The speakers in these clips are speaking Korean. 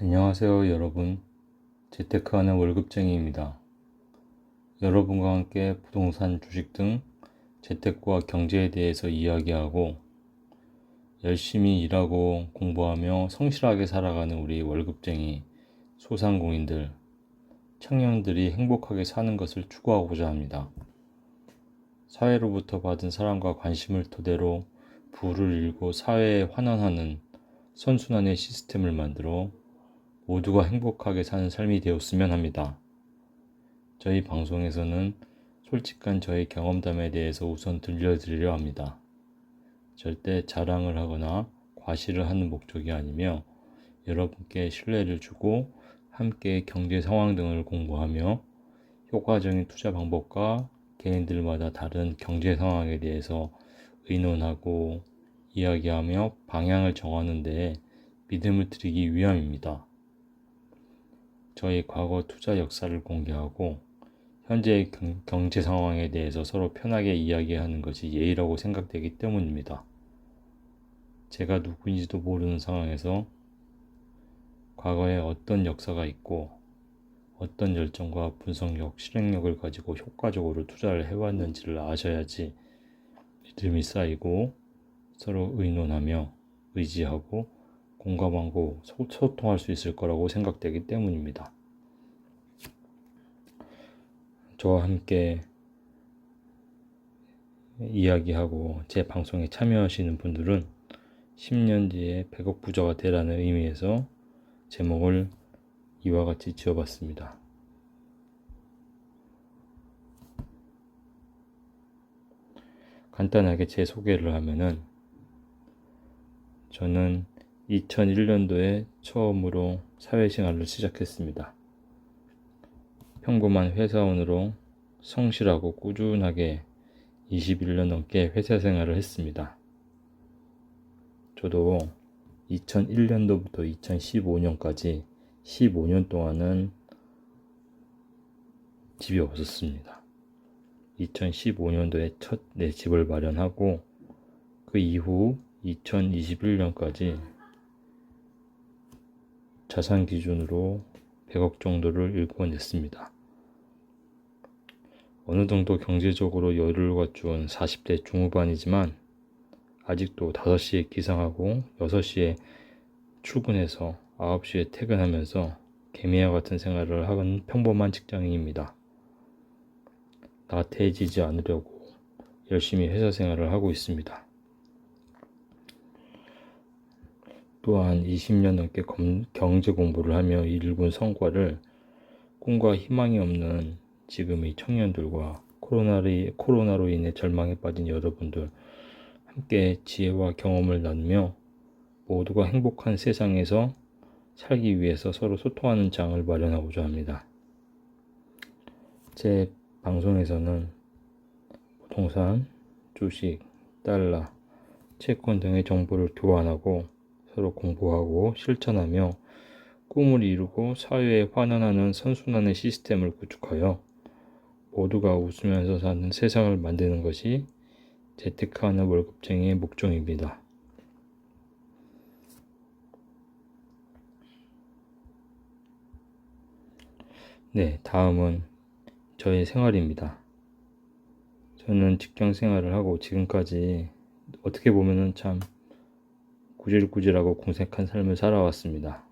안녕하세요 여러분. 재테크하는 월급쟁이입니다. 여러분과 함께 부동산, 주식 등 재테크와 경제에 대해서 이야기하고 열심히 일하고 공부하며 성실하게 살아가는 우리 월급쟁이, 소상공인들, 청년들이 행복하게 사는 것을 추구하고자 합니다. 사회로부터 받은 사랑과 관심을 토대로 부를 일고 사회에 환원하는 선순환의 시스템을 만들어 모두가 행복하게 사는 삶이 되었으면 합니다. 저희 방송에서는 솔직한 저희 경험담에 대해서 우선 들려드리려 합니다. 절대 자랑을 하거나 과시를 하는 목적이 아니며 여러분께 신뢰를 주고 함께 경제 상황 등을 공부하며 효과적인 투자 방법과 개인들마다 다른 경제 상황에 대해서 의논하고 이야기하며 방향을 정하는 데 믿음을 드리기 위함입니다. 저희 과거 투자 역사를 공개하고 현재의 경제 상황에 대해서 서로 편하게 이야기하는 것이 예의라고 생각되기 때문입니다. 제가 누구인지도 모르는 상황에서 과거에 어떤 역사가 있고 어떤 열정과 분석력, 실행력을 가지고 효과적으로 투자를 해왔는지를 아셔야지 믿음이 쌓이고 서로 의논하며 의지하고 공감하고 소통할 수 있을 거라고 생각되기 때문입니다. 저와 함께 이야기하고 제 방송에 참여하시는 분들은 10년 뒤에 100억 부자가 되라는 의미에서 제목을 이와 같이 지어봤습니다. 간단하게 제 소개를 하면은 저는 2001년도에 처음으로 사회생활을 시작했습니다. 평범한 회사원으로 성실하고 꾸준하게 21년 넘게 회사 생활을 했습니다. 저도 2001년도부터 2015년까지 15년 동안은 집이 없었습니다. 2015년도에 첫 내 집을 마련하고 그 이후 2021년까지 자산 기준으로 100억 정도를 일궈냈습니다. 어느 정도 경제적으로 여유를 갖춘 40대 중후반이지만 아직도 5시에 기상하고 6시에 출근해서 9시에 퇴근하면서 개미와 같은 생활을 하는 평범한 직장인입니다. 나태해지지 않으려고 열심히 회사 생활을 하고 있습니다. 또한 20년 넘게 경제 공부를 하며 이룬 성과를 꿈과 희망이 없는 지금의 청년들과 코로나로 인해 절망에 빠진 여러분들 함께 지혜와 경험을 나누며 모두가 행복한 세상에서 살기 위해서 서로 소통하는 장을 마련하고자 합니다. 제 방송에서는 부동산, 주식, 달러, 채권 등의 정보를 교환하고 서로 공부하고 실천하며 꿈을 이루고 사회에 환원하는 선순환의 시스템을 구축하여 모두가 웃으면서 사는 세상을 만드는 것이 재테크하는 월급쟁이의 목적입니다. 네, 다음은 저의 생활입니다. 저는 직장 생활을 하고 지금까지 어떻게 보면은 참 구질구질하고 궁색한 삶을 살아왔습니다.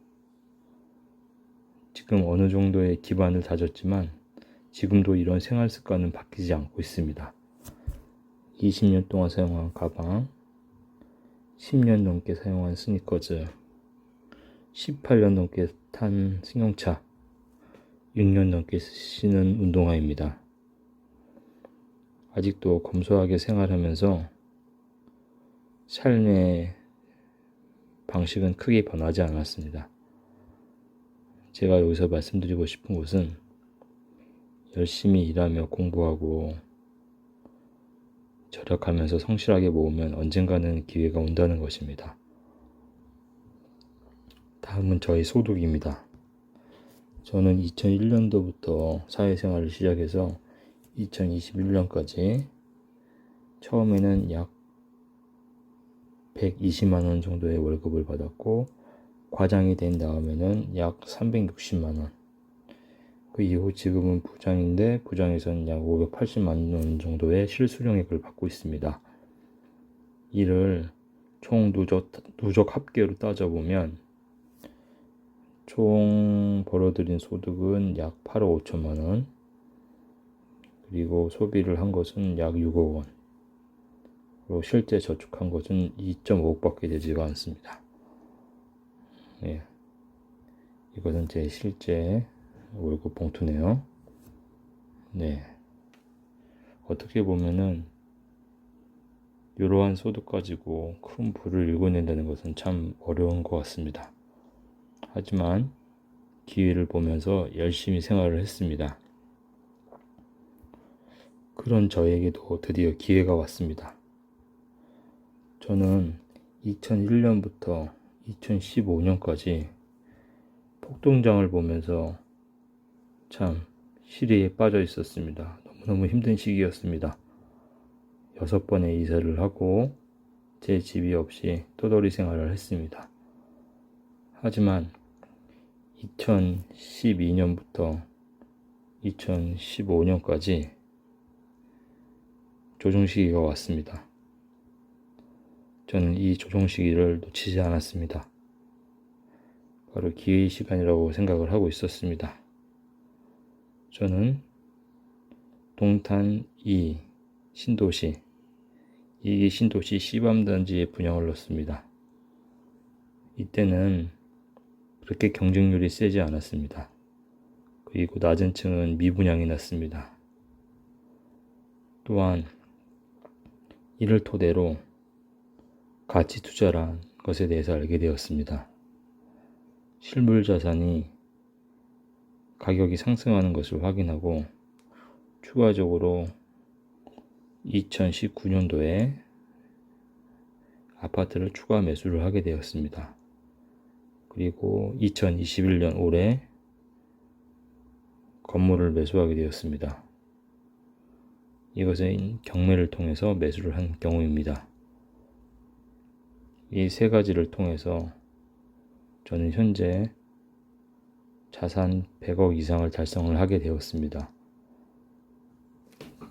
지금 어느 정도의 기반을 다졌지만 지금도 이런 생활 습관은 바뀌지 않고 있습니다. 20년 동안 사용한 가방, 10년 넘게 사용한 스니커즈, 18년 넘게 탄 승용차, 6년 넘게 쓰시는 운동화입니다. 아직도 검소하게 생활하면서 삶의 방식은 크게 변하지 않았습니다. 제가 여기서 말씀드리고 싶은 것은 열심히 일하며 공부하고 절약하면서 성실하게 모으면 언젠가는 기회가 온다는 것입니다. 다음은 저의 소득입니다. 저는 2001년도부터 사회생활을 시작해서 2021년까지 처음에는 약 120만 원 정도의 월급을 받았고 과장이 된 다음에는 약 360만 원. 그 이후 지금은 부장인데 부장에서는 약 580만 원 정도의 실수령액을 받고 있습니다. 이를 총 누적 합계로 따져보면 총 벌어들인 소득은 약 8억 5천만 원, 그리고 소비를 한 것은 약 6억 원, 그리고 실제 저축한 것은 2.5억밖에 되지가 않습니다. 예, 이것은 제 실제 월급 봉투네요. 네, 어떻게 보면은 이러한 소득 가지고 큰 부를 일궈낸다는 것은 참 어려운 것 같습니다. 하지만 기회를 보면서 열심히 생활을 했습니다. 그런 저에게도 드디어 기회가 왔습니다. 저는 2001년부터 2015년까지 폭동장을 보면서 참 시리에 빠져 있었습니다. 너무너무 힘든 시기였습니다. 6번의 이사를 하고 제 집이 없이 떠돌이 생활을 했습니다. 하지만 2012년부터 2015년까지 조정 시기가 왔습니다. 저는 이 조정 시기를 놓치지 않았습니다. 바로 기회의 시간이라고 생각을 하고 있었습니다. 저는 동탄 2 신도시, 이 신도시 C밤단지에 분양을 넣었습니다. 이때는 그렇게 경쟁률이 세지 않았습니다. 그리고 낮은 층은 미분양이 났습니다. 또한 이를 토대로 가치 투자란 것에 대해서 알게 되었습니다. 실물 자산이 가격이 상승하는 것을 확인하고 추가적으로 2019년도에 아파트를 추가 매수를 하게 되었습니다. 그리고 2021년 올해 건물을 매수하게 되었습니다. 이것은 경매를 통해서 매수를 한 경우입니다. 이 세 가지를 통해서 저는 현재 자산 100억 이상을 달성을 하게 되었습니다.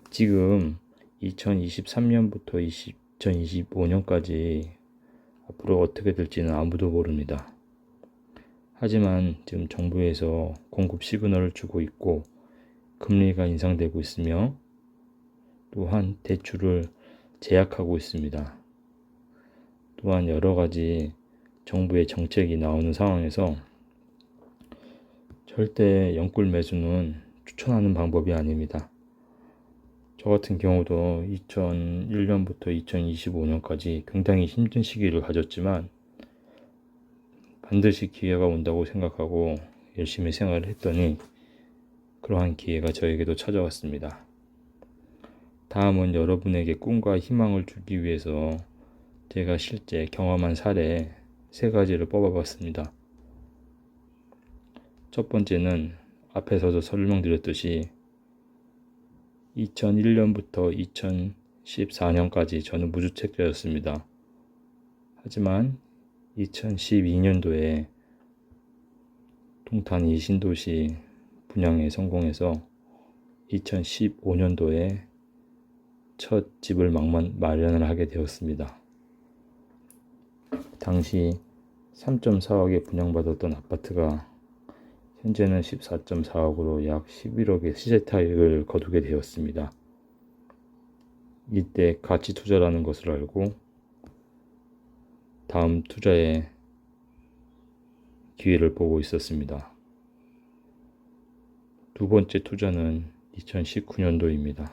지금 2023년부터 2025년까지 앞으로 어떻게 될지는 아무도 모릅니다. 하지만 지금 정부에서 공급 시그널을 주고 있고 금리가 인상되고 있으며 또한 대출을 제약하고 있습니다. 또한 여러 가지 정부의 정책이 나오는 상황에서 절대 영끌 매수는 추천하는 방법이 아닙니다. 저 같은 경우도 2001년부터 2025년까지 굉장히 힘든 시기를 가졌지만 반드시 기회가 온다고 생각하고 열심히 생활을 했더니 그러한 기회가 저에게도 찾아왔습니다. 다음은 여러분에게 꿈과 희망을 주기 위해서 제가 실제 경험한 사례 3가지를 뽑아봤습니다. 첫 번째는 앞에서도 설명드렸듯이 2001년부터 2014년까지 저는 무주택자였습니다. 하지만 2012년도에 동탄 2 신도시 분양에 성공해서 2015년도에 첫 집을 마련을 하게 되었습니다. 당시 3.4억에 분양받았던 아파트가 현재는 14.4억으로 약 11억의 시세타익을 거두게 되었습니다. 이때 가치 투자라는 것을 알고 다음 투자의 기회를 보고 있었습니다. 두 번째 투자는 2019년도입니다.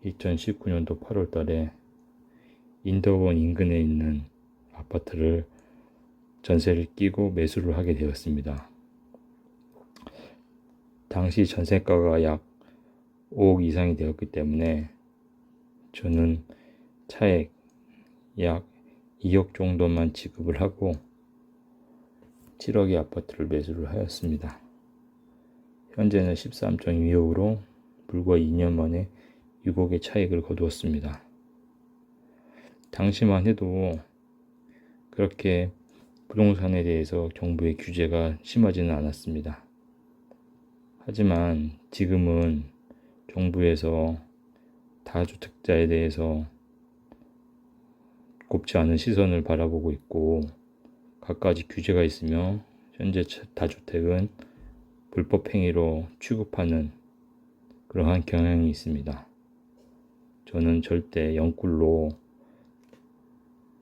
2019년도 8월 달에 인덕원 인근에 있는 아파트를 전세를 끼고 매수를 하게 되었습니다. 당시 전세가가 약 5억 이상이 되었기 때문에 저는 차액 약 2억 정도만 지급을 하고 7억의 아파트를 매수를 하였습니다. 현재는 13.2억으로 불과 2년 만에 6억의 차익을 거두었습니다. 당시만 해도 그렇게 부동산에 대해서 정부의 규제가 심하지는 않았습니다. 하지만 지금은 정부에서 다주택자에 대해서 곱지 않은 시선을 바라보고 있고 갖가지 규제가 있으며 현재 다주택은 불법 행위로 취급하는 그러한 경향이 있습니다. 저는 절대 영꿀로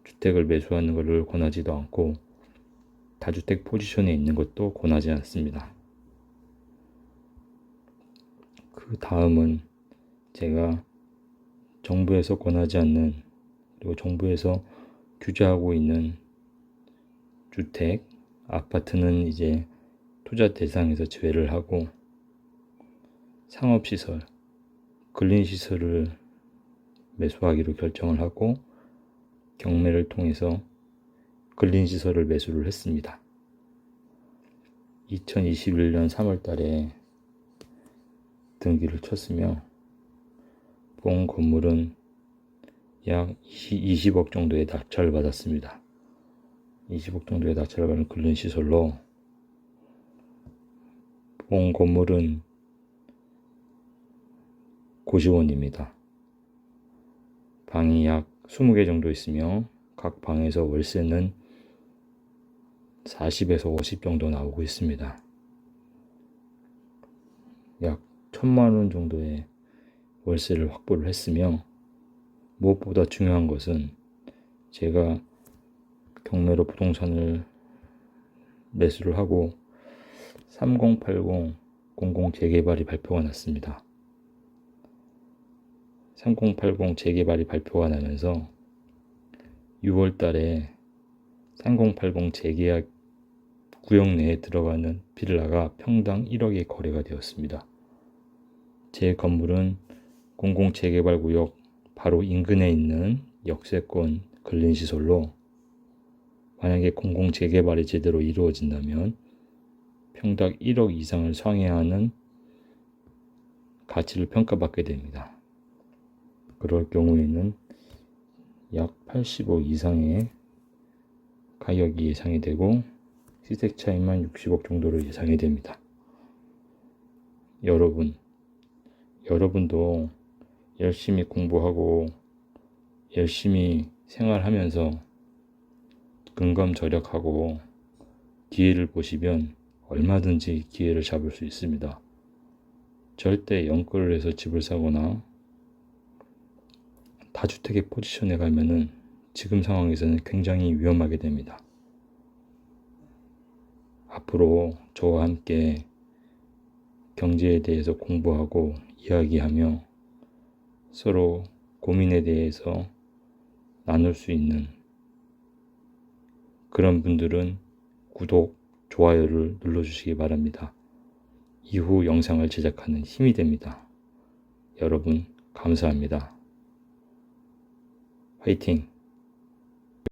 주택을 매수하는 것을 권하지도 않고 다주택 포지션에 있는 것도 권하지 않습니다. 그 다음은 제가 정부에서 권하지 않는 그리고 정부에서 규제하고 있는 주택, 아파트는 이제 투자 대상에서 제외를 하고 상업시설, 근린시설을 매수하기로 결정을 하고 경매를 통해서 근린시설을 매수를 했습니다. 2021년 3월 달에 등기를 쳤으며 본 건물은 약 20억 정도의 낙찰을 받았습니다. 20억 정도의 낙찰을 받은 근린시설로 본 건물은 고시원입니다. 방이 약 20개 정도 있으며 각 방에서 월세는 40에서 50 정도 나오고 있습니다. 약 1,000만원 정도의 월세를 확보를 했으며 무엇보다 중요한 것은 제가 경매로 부동산을 매수를 하고 3080 공공 재개발이 발표가 났습니다. 3080 재개발이 발표가 나면서 6월 달에 3080 재계약 구역 내에 들어가는 빌라가 평당 1억에 거래가 되었습니다. 제 건물은 공공 재개발 구역 바로 인근에 있는 역세권 근린시설로 만약에 공공 재개발이 제대로 이루어진다면 평당 1억 이상을 상회하는 가치를 평가받게 됩니다. 그럴 경우에는 약 80억 이상의 가격이 예상이 되고 시세 차이만 60억 정도로 예상이 됩니다. 여러분도 열심히 공부하고 열심히 생활하면서 근검절약하고 기회를 보시면 얼마든지 기회를 잡을 수 있습니다. 절대 연끌을 해서 집을 사거나 다주택의 포지션에 가면은 지금 상황에서는 굉장히 위험하게 됩니다. 앞으로 저와 함께 경제에 대해서 공부하고 이야기하며 서로 고민에 대해서 나눌 수 있는 그런 분들은 구독, 좋아요를 눌러주시기 바랍니다. 이후 영상을 제작하는 힘이 됩니다. 여러분 감사합니다. 화이팅!